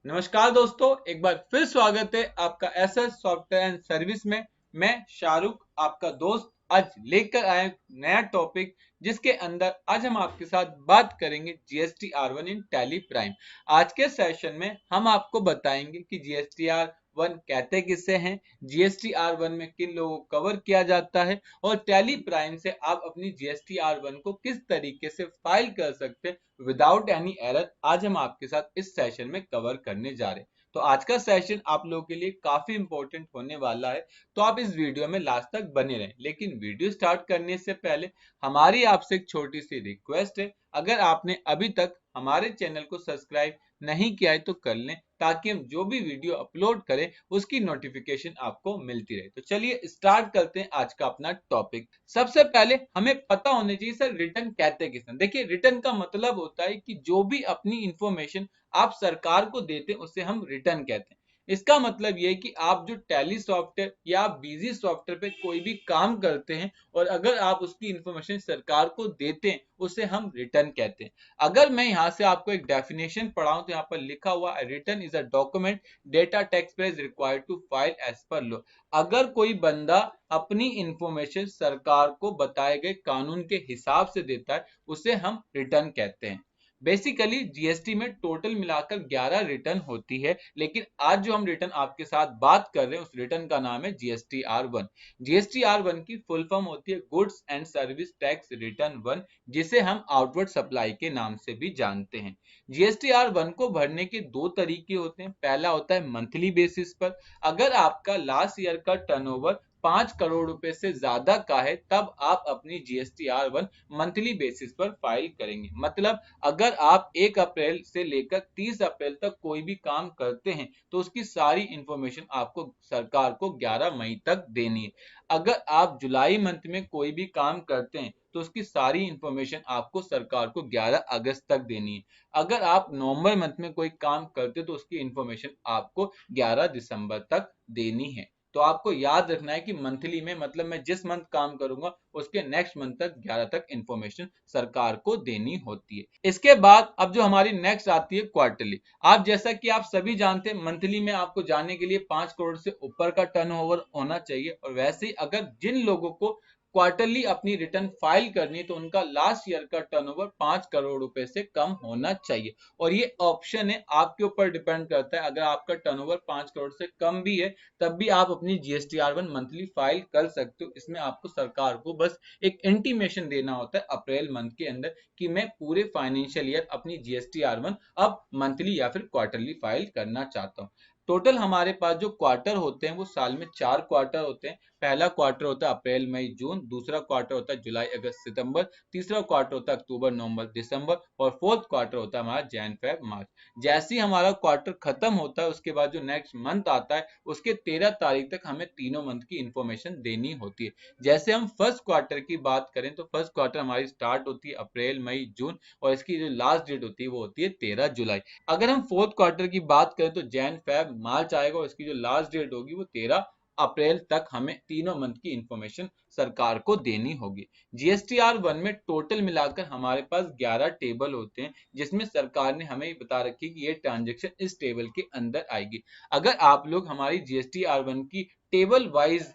नमस्कार दोस्तों, एक बार फिर स्वागत है आपका एसएस सॉफ्टवेयर एंड सर्विस में। मैं शाहरुख आपका दोस्त आज लेकर आया एक नया टॉपिक, जिसके अंदर आज हम आपके साथ बात करेंगे जीएसटी R1 इन टैली प्राइम। आज के सेशन में हम आपको बताएंगे कि जीएसटी R1 कहते किसे हैं, जीएसटी R1 में किन लोगों को कवर किया जाता है और टैली प्राइम से आप अपनी जीएसटी R1 को किस तरीके से फाइल कर सकते हैं विदाउट एनी एरर। आज हम आपके साथ इस सेशन में कवर करने जा रहे हैं। तो आज का सेशन आप लोगों के लिए काफी इंपॉर्टेंट होने वाला है, तो आप इस वीडियो में लास्ट तक बने रहें। लेकिन वीडियो स्टार्ट करने से पहले हमारी आपसे एक छोटी सी रिक्वेस्ट है, अगर आपने अभी तक हमारे चैनल को सब्सक्राइब नहीं किया है तो कर लें, ताकि हम जो भी वीडियो अपलोड करें उसकी नोटिफिकेशन आपको मिलती रहे। तो चलिए स्टार्ट करते हैं आज का अपना टॉपिक। सबसे पहले हमें पता होना चाहिए सर रिटर्न कहते किसे। देखिए, रिटर्न का मतलब होता है कि जो भी अपनी इंफॉर्मेशन आप सरकार को देते हैं उसे हम रिटर्न कहते हैं। इसका मतलब यह है कि आप जो टैली सॉफ्टवेयर या आप बिजी सॉफ्टवेयर पे कोई भी काम करते हैं और अगर आप उसकी इंफॉर्मेशन सरकार को देते हैं उसे हम रिटर्न कहते हैं। अगर मैं यहाँ से आपको एक डेफिनेशन पढ़ाऊं तो यहाँ पर लिखा हुआ return is a document that a taxpayer is required to file as per law. अगर कोई बंदा अपनी इंफॉर्मेशन सरकार को बताए गए कानून के हिसाब से देता है उसे हम रिटर्न कहते हैं। बेसिकली जीएसटी में टोटल मिलाकर 11 रिटर्न होती है, लेकिन आज जो हम रिटर्न आपके साथ बात कर रहे हैं उस रिटर्न का नाम है जीएसटी R1। जीएसटी R1 की फुल फॉर्म होती है goods and service tax return 1, जिसे हम आउटवर्ड सप्लाई के नाम से भी जानते हैं। जीएसटी R1 को भरने के दो तरीके होते हैं। पहला होता है मंथली बेसिस पर। अगर आपका लास्ट ईयर का टर्नओवर 5 करोड़ रुपए से ज्यादा का है तब आप अपनी जीएसटी R1 मंथली बेसिस पर फाइल करेंगे। मतलब अगर आप 1 अप्रैल से लेकर 30 अप्रैल तक कोई भी काम करते हैं तो उसकी सारी इंफॉर्मेशन आपको सरकार को 11 मई तक देनी है। अगर आप जुलाई मंथ में कोई भी काम करते हैं तो उसकी सारी इंफॉर्मेशन आपको सरकार को 11 अगस्त तक देनी है। अगर आप नवंबर मंथ में कोई काम करते तो उसकी इंफॉर्मेशन आपको 11 दिसंबर तक देनी है। तो आपको याद रखना है कि मंथली में मतलब मैं जिस मंथ काम करूंगा उसके नेक्स्ट मंथ तक 11 तक इंफॉर्मेशन सरकार को देनी होती है। इसके बाद अब जो हमारी नेक्स्ट आती है क्वार्टरली। आप जैसा कि आप सभी जानते हैं मंथली में आपको जाने के लिए 5 करोड़ से ऊपर का टर्नओवर होना चाहिए, और वैसे ही अगर जिन लोगों को क्वार्टरली अपनी रिटर्न फाइल करनी है तो उनका लास्ट ईयर का टर्नओवर 5 करोड़ रुपए से कम होना चाहिए। और ये ऑप्शन है, आपके ऊपर डिपेंड करता है। अगर आपका टर्नओवर 5 करोड़ से कम भी है तब भी आप अपनी जीएसटी R1 मंथली फाइल कर सकते हो। इसमें आपको सरकार को बस एक इंटीमेशन देना होता है अप्रैल मंथ के अंदर कि मैं पूरे फाइनेंशियल ईयर अपनी जीएसटी R1 अब मंथली या फिर क्वार्टरली फाइल करना चाहता हूँ। टोटल हमारे पास जो क्वार्टर होते हैं वो साल में 4 क्वार्टर होते हैं। पहला क्वार्टर होता है अप्रैल मई जून, दूसरा क्वार्टर होता है जुलाई अगस्त सितंबर, तीसरा क्वार्टर होता है अक्टूबर नवंबर दिसंबर और फोर्थ क्वार्टर होता है हमारा जैन फेब मार्च। जैसे ही हमारा क्वार्टर खत्म होता है उसके बाद जो नेक्स्ट मंथ आता है उसके 13 तारीख तक हमें तीनों मंथ की इंफॉर्मेशन देनी होती है। जैसे हम फर्स्ट क्वार्टर की बात करें तो फर्स्ट क्वार्टर हमारी स्टार्ट होती है अप्रैल मई जून और इसकी जो लास्ट डेट होती है वो होती है 13 जुलाई। अगर हम फोर्थ क्वार्टर की बात करें तो जैन फेब मार्च आएगा और इसकी जो लास्ट डेट होगी वो 13 अप्रैल तक हमें तीनों मंथ की इंफॉर्मेशन सरकार को देनी होगी। जीएसटी R1 में टोटल मिलाकर हमारे पास 11 टेबल होते हैं, जिसमें सरकार ने हमें बता रखी कि ये ट्रांजेक्शन इस टेबल के अंदर आएगी। अगर आप लोग हमारी जीएसटी R1 की टेबल वाइज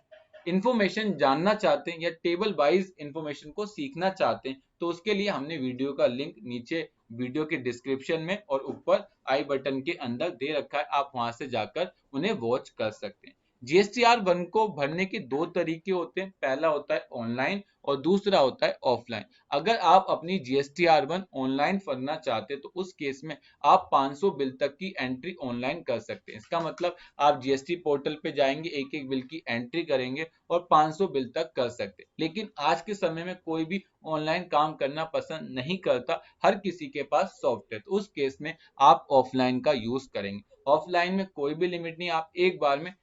इंफॉर्मेशन जानना चाहते हैं या टेबल वाइज इंफॉर्मेशन को सीखना चाहते हैं तो उसके लिए हमने वीडियो का लिंक नीचे वीडियो के डिस्क्रिप्शन में और ऊपर आई बटन के अंदर दे रखा है, आप वहां से जाकर उन्हें वॉच कर सकते हैं। जीएसटी R1 को भरने के दो तरीके होते हैं। पहला होता है ऑनलाइन और दूसरा होता है ऑफलाइन। अगर आप अपनी जीएसटी R1 ऑनलाइन भरना चाहते हैं तो उस केस में आप 500 बिल तक की एंट्री ऑनलाइन कर सकते हैं। इसका मतलब आप जीएसटी पोर्टल पे जाएंगे, एक एक बिल की एंट्री करेंगे और 500 बिल तक कर सकते हैं। लेकिन आज के समय में कोई भी ऑनलाइन काम करना पसंद नहीं करता, हर किसी के पास सॉफ्टवेयर, तो उस केस में आप ऑफलाइन का यूज करेंगे। ऑफलाइन में कोई भी लिमिट नहीं, आप एक बार में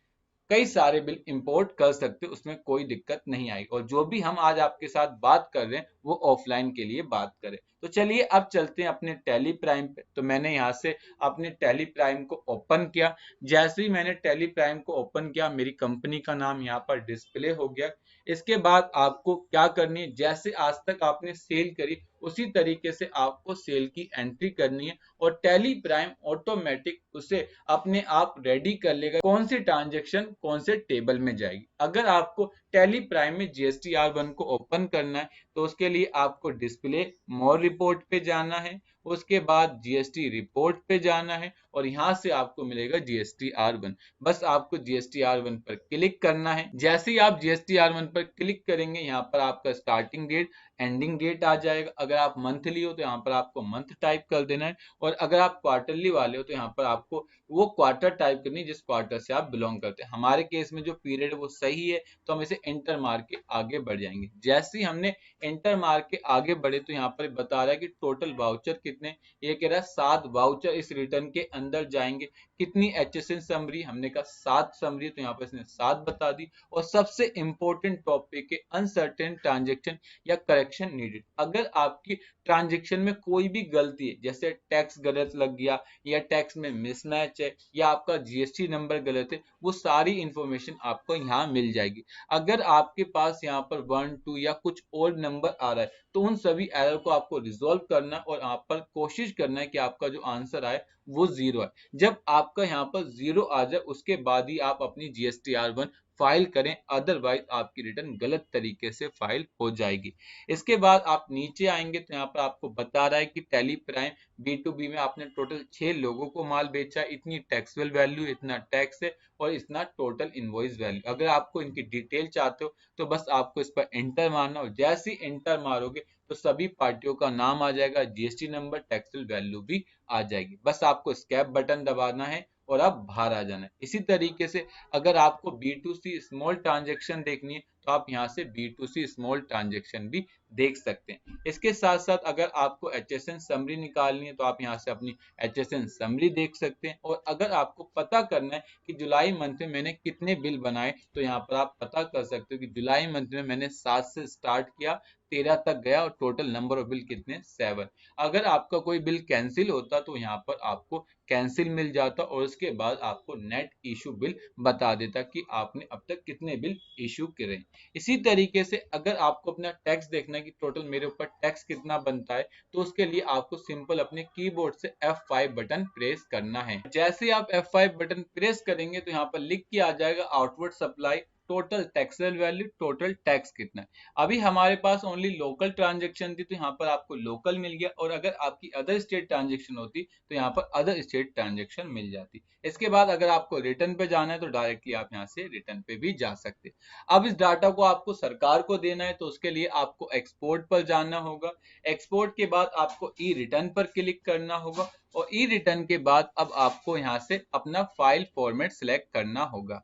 कई सारे बिल इंपोर्ट कर सकते हो, उसमें कोई दिक्कत नहीं आएगी। और जो भी हम आज आपके साथ बात कर रहे हैं वो ऑफलाइन के लिए बात करें। तो चलिए अब चलते हैं अपने टैली प्राइम पे। तो मैंने यहाँ से अपने टैली प्राइम को ओपन किया। जैसे ही मैंने टैली प्राइम को ओपन किया, मेरी कंपनी का नाम यहाँ पर डिस्प्ले हो गया। इसके बाद आपको क्या करनी है, जैसे आज तक आपने सेल करी उसी तरीके से आपको सेल की एंट्री करनी है और टैली प्राइम ऑटोमेटिक उसे अपने आप रेडी कर लेगा कौन सी ट्रांजेक्शन कौन से टेबल में जाएगी। अगर आपको टैली प्राइम में GSTR1 को ओपन करना है तो उसके लिए आपको डिस्प्ले मोर रिपोर्ट पे जाना है, उसके बाद GST रिपोर्ट पे जाना है और यहाँ से आपको मिलेगा GSTR1। बस आपको GSTR1 पर क्लिक करना है। जैसे ही आप GSTR1 पर क्लिक करेंगे, यहाँ पर आपका स्टार्टिंग डेट एंडिंग डेट आ जाएगा। अगर आप मंथली हो तो यहाँ पर आपको मंथ टाइप कर देना है और अगर आप क्वार्टरली वाले हो तो यहाँ पर आपको वो क्वार्टर टाइप करनी है जिस क्वार्टर से आप बिलोंग करते हैं। हमारे केस में जो पीरियड है वो सही है तो हम इसे एंटर मार के आगे बढ़ जाएंगे। जैसे ही हमने एंटर मार के आगे बढ़े तो यहाँ पर बता रहा है कि टोटल वाउचर कितने, ये कह रहा है 7 वाउचर इस रिटर्न के अंदर जाएंगे। कितनी HSN समरी, हमने कहा 7 समरी, तो यहाँ पर इसने 7 बता दी। और सबसे इंपॉर्टेंट टॉपिक है अनसर्टेन ट्रांजेक्शन या करेक्शन नीडेड। अगर आपकी ट्रांजेक्शन में कोई भी गलती है, जैसे टैक्स गलत लग गया या टैक्स में मिसमैच है या आपका GST नंबर गलत है, वो सारी इंफॉर्मेशन आपको यहाँ मिल जाएगी। अगर आपके पास यहाँ पर 1 2 या कुछ और नंबर आ रहा है तो उन सभी एरर को आपको रिजॉल्व करना है और आप पर कोशिश करना है कि आपका जो आंसर आए वो 0 है। जब आपका यहाँ पर 0 आ जाए उसके बाद ही आप अपनी GSTR1 फाइल करें, अदरवाइज आपकी रिटर्न गलत तरीके से फाइल हो जाएगी। इसके बाद आप नीचे आएंगे तो यहाँ पर आपको बता रहा है कि टैली प्राइम B2B में आपने टोटल 6 लोगों को माल बेचा है, इतनी टैक्सेबल वैल्यू, इतना टैक्स है और इतना टोटल इनवॉइस वैल्यू। अगर आपको इनकी डिटेल चाहते हो तो बस आपको इस पर एंटर मारना और जैसे ही एंटर मारोगे तो सभी पार्टियों का नाम आ जाएगा, GST नंबर, टैक्सेबल वैल्यू भी आ जाएगी। बस आपको एस्केप बटन दबाना है और आप बाहर आ जाना है। इसी तरीके से अगर आपको B2C स्मॉल ट्रांजेक्शन देखनी है तो आप यहाँ से B2C स्मॉल ट्रांजेक्शन भी देख सकते हैं। इसके साथ साथ अगर आपको HSN समरी निकालनी है तो आप यहाँ से अपनी HSN समरी देख सकते हैं। और अगर आपको पता करना है कि जुलाई मंथ में मैंने कितने बिल बनाए तो यहाँ पर आप पता कर सकते हो कि जुलाई मंथ में मैंने 7 से स्टार्ट किया, 13 तक गया और टोटल नंबर ऑफ बिल कितने, 7। अगर आपका कोई बिल कैंसिल होता तो यहाँ पर आपको कैंसिल मिल जाता और उसके बाद आपको नेट इशू बिल बता देता कि आपने अब तक कितने बिल इशू करे। इसी तरीके से अगर आपको अपना टैक्स देखना है कि टोटल मेरे ऊपर टैक्स कितना बनता है तो उसके लिए आपको सिंपल अपने कीबोर्ड से F5 बटन प्रेस करना है। जैसे आप F5 बटन प्रेस करेंगे तो यहाँ पर लिख के आ जाएगा outward supply total taxable value, total tax कितना है। अभी हमारे पास ओनली लोकल ट्रांजेक्शन थी तो यहाँ पर आपको लोकल मिल गया और अगर आपकी अदर स्टेट ट्रांजेक्शन होती तो यहाँ पर अदर स्टेट ट्रांजेक्शन मिल जाती। इसके बाद अगर आपको रिटर्न पे जाना है तो डायरेक्टली आप यहाँ से रिटर्न पे भी जा सकते। अब इस डाटा को आपको सरकार को देना है तो उसके लिए आपको एक्सपोर्ट पर जाना होगा। एक्सपोर्ट के बाद आपको ई रिटर्न पर क्लिक करना होगा और ई रिटर्न के बाद अब आपको यहाँ से अपना फाइल फॉर्मेट सिलेक्ट करना होगा।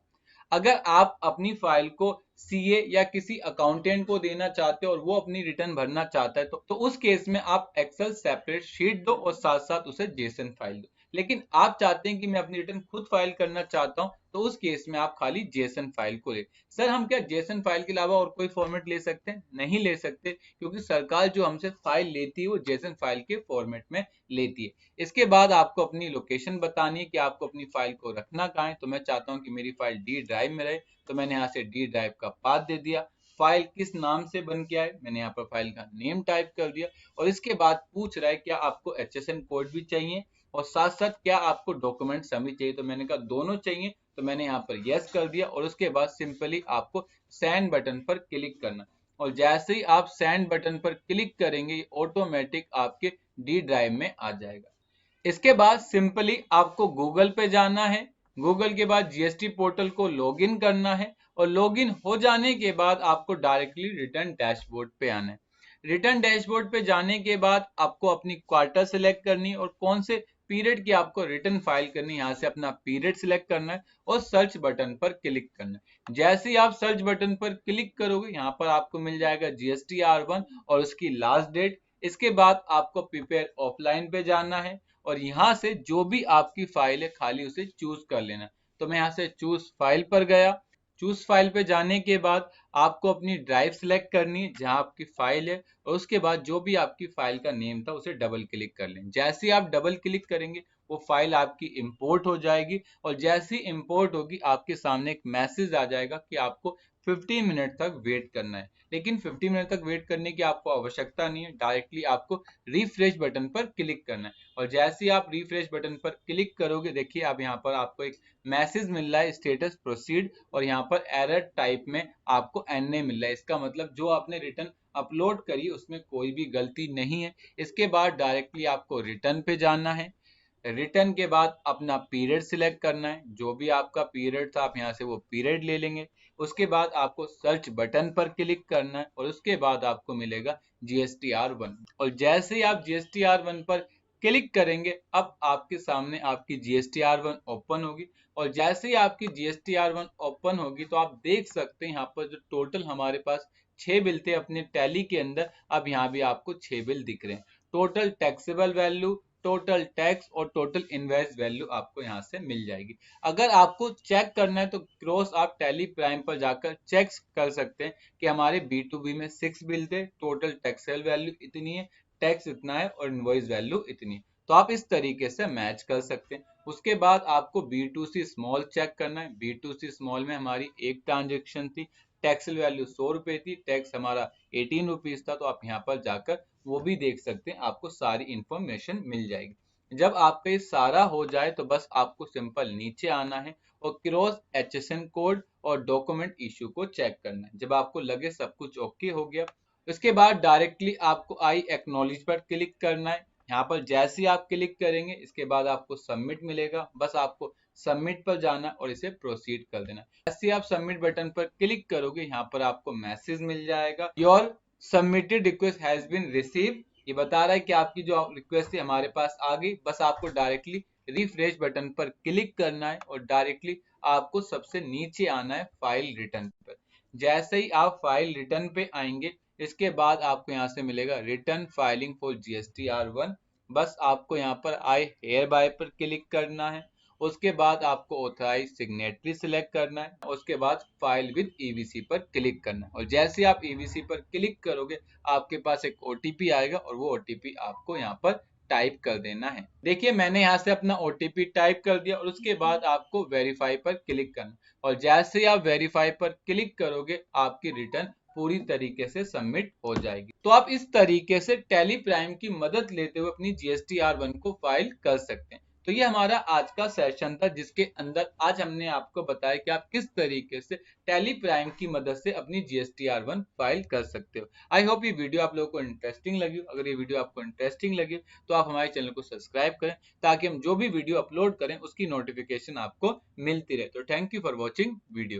अगर आप अपनी फाइल को CA या किसी अकाउंटेंट को देना चाहते हो और वो अपनी रिटर्न भरना चाहता है तो उस केस में आप एक्सेल सेपरेट शीट दो और साथ साथ उसे जेसन फाइल दो। लेकिन आप चाहते हैं कि मैं अपनी रिटर्न खुद फाइल करना चाहता हूं तो उस केस में आप खाली जेसन फाइल को ले। सर हम क्या जेसन फाइल के अलावा और कोई फॉर्मेट ले सकते हैं? नहीं ले सकते, क्योंकि सरकार जो हमसे फाइल लेती है वो जेसन फाइल के फॉर्मेट में लेती है। इसके बाद आपको अपनी लोकेशन बतानी है कि आपको अपनी फाइल को रखना कहाँ है। तो मैं चाहता हूँ कि मेरी फाइल D ड्राइव में रहे तो मैंने यहाँ से D ड्राइव का पाथ दे दिया। फाइल किस नाम से बन के आए, मैंने यहाँ पर फाइल का नेम टाइप कर दिया और इसके बाद पूछ रहा है क्या आपको HSN कोड भी चाहिए और साथ साथ क्या आपको डॉक्यूमेंट सभी चाहिए। तो मैंने कहा दोनों चाहिए तो मैंने यहाँ पर यस कर दिया और उसके बाद सिंपली आपको सेंड बटन पर क्लिक करना और जैसे ही आप सेंड बटन पर क्लिक करेंगे ऑटोमेटिक आपके D ड्राइव में आ जाएगा। इसके बाद सिंपली आपको गूगल पे जाना है, गूगल के बाद GST पोर्टल को लॉगिन करना है और लॉगिन हो जाने के बाद आपको डायरेक्टली रिटर्न डैशबोर्ड पे आना है। रिटर्न डैशबोर्ड पे जाने के बाद आपको अपनी क्वार्टर सिलेक्ट करनी है और कौन से पीरियड की आपको रिटर्न फाइल करनी है, यहाँ से अपना पीरियड सिलेक्ट करना है और सर्च बटन पर क्लिक करना है। जैसे ही आप सर्च बटन पर क्लिक करोगे यहाँ पर आपको मिल जाएगा GSTR1 और उसकी लास्ट डेट। इसके बाद आपको प्रिपेयर ऑफलाइन पे जाना है और यहाँ से जो भी आपकी फाइल है खाली उसे चूज कर लेना। तो मैं यहाँ से चूज फाइल पर गया चूज फाइल पे जाने के बाद आपको अपनी ड्राइव सिलेक्ट करनी है जहां आपकी फाइल है, और उसके बाद जो भी आपकी फाइल का नेम था उसे डबल क्लिक कर लें। जैसे ही आप डबल क्लिक करेंगे वो फाइल आपकी इंपोर्ट हो जाएगी, और जैसे ही इंपोर्ट होगी आपके सामने एक मैसेज आ जाएगा कि आपको 15 मिनट तक वेट करना है। लेकिन 15 मिनट तक वेट करने की आपको आवश्यकता नहीं है, डायरेक्टली आपको रिफ्रेश बटन पर क्लिक करना है। और जैसे ही आप रिफ्रेश बटन पर क्लिक करोगे, देखिए अब यहाँ पर आपको एक मैसेज मिल रहा है स्टेटस प्रोसीड, और यहाँ पर एरर टाइप में आपको NA मिल रहा है। इसका मतलब जो आपने रिटर्न अपलोड करी उसमें कोई भी गलती नहीं है। इसके बाद डायरेक्टली आपको रिटर्न पे जाना है। रिटर्न के बाद अपना पीरियड सिलेक्ट करना है, जो भी आपका पीरियड था आप यहाँ से वो पीरियड ले लेंगे। उसके बाद आपको सर्च बटन पर क्लिक करना है, और उसके बाद आपको मिलेगा GSTR1। और जैसे ही आप GSTR1 पर क्लिक करेंगे अब आपके सामने आपकी GSTR1 ओपन होगी। और जैसे ही आपकी GSTR1 ओपन होगी तो आप देख सकते हैं यहाँ पर जो टोटल हमारे पास 6 बिल थे अपने टैली के अंदर, अब यहाँ भी आपको 6 बिल दिख रहे हैं। Total taxable value, total tax और टोटल इनवॉइस वैल्यू आपको यहाँ से मिल जाएगी। अगर आपको चेक करना है तो क्रॉस आप टैली प्राइम पर जाकर चेक कर सकते हैं कि हमारे B2B में 6 बिल थे, टोटल टैक्सेबल वैल्यू इतनी है, टैक्स इतना है और इनवॉइस वैल्यू इतनी है। तो आप इस तरीके से मैच कर सकते हैं। उसके बाद आपको B2C स्मॉल चेक करना है। B2C स्मॉल में हमारी एक ट्रांजेक्शन थी, टैक्स वैल्यू 100 रुपए थी, टैक्स हमारा 18 रुपीज था। तो आप यहाँ पर जाकर वो भी देख सकते हैं, आपको सारी इंफॉर्मेशन मिल जाएगी। जब आपका ये सारा हो जाए तो बस आपको सिंपल नीचे आना है और क्रॉस HSN कोड और डॉक्यूमेंट इशू को चेक करना है। जब आपको लगे सब कुछ ओके हो गया, उसके बाद डायरेक्टली आपको आई एक्नॉलेज पर क्लिक करना है। यहाँ पर जैसे ही आप क्लिक करेंगे इसके बाद आपको सबमिट मिलेगा, बस आपको सबमिट पर जाना और इसे प्रोसीड कर देना। जैसे ही आप सबमिट बटन पर क्लिक करोगे यहाँ पर आपको मैसेज मिल जाएगा, your submitted request has been receive. ये बता रहा है कि आपकी जो रिक्वेस्ट थी हमारे पास आ गई। बस आपको डायरेक्टली रिफ्रेश बटन पर क्लिक करना है और डायरेक्टली आपको सबसे नीचे आना है फाइल रिटर्न पर। जैसे ही आप फाइल रिटर्न पे आएंगे इसके बाद आपको यहाँ से मिलेगा रिटर्न फाइलिंग फॉर GSTR1। बस आपको यहाँ पर आई हेयर बाय पर क्लिक करना है। उसके बाद आपको ऑथराइज सिग्नेटरी सिलेक्ट करना है। उसके बाद फाइल विद EVC पर क्लिक करना है, और जैसे आप EVC पर क्लिक करोगे आपके पास एक OTP आएगा और वो OTP आपको यहाँ पर टाइप कर देना है। देखिए मैंने यहाँ से अपना OTP टाइप कर दिया, और उसके बाद आपको वेरीफाई पर क्लिक करना, और जैसे ही आप वेरीफाई पर क्लिक करोगे आपकी रिटर्न पूरी तरीके से सबमिट हो जाएगी। तो आप इस तरीके से टैली प्राइम की मदद लेते हुए अपनी GSTR1 को फाइल कर सकते हैं। तो ये हमारा आज का सेशन था जिसके अंदर आज हमने आपको बताया कि आप किस तरीके से टैली प्राइम की मदद से अपनी GSTR1 फाइल कर सकते हो। आई होप ये वीडियो आप लोगों को इंटरेस्टिंग लगी। अगर ये वीडियो आपको इंटरेस्टिंग लगी तो आप हमारे चैनल को सब्सक्राइब करें ताकि हम जो भी वीडियो अपलोड करें उसकी नोटिफिकेशन आपको मिलती रहे। तो thank you for watching video.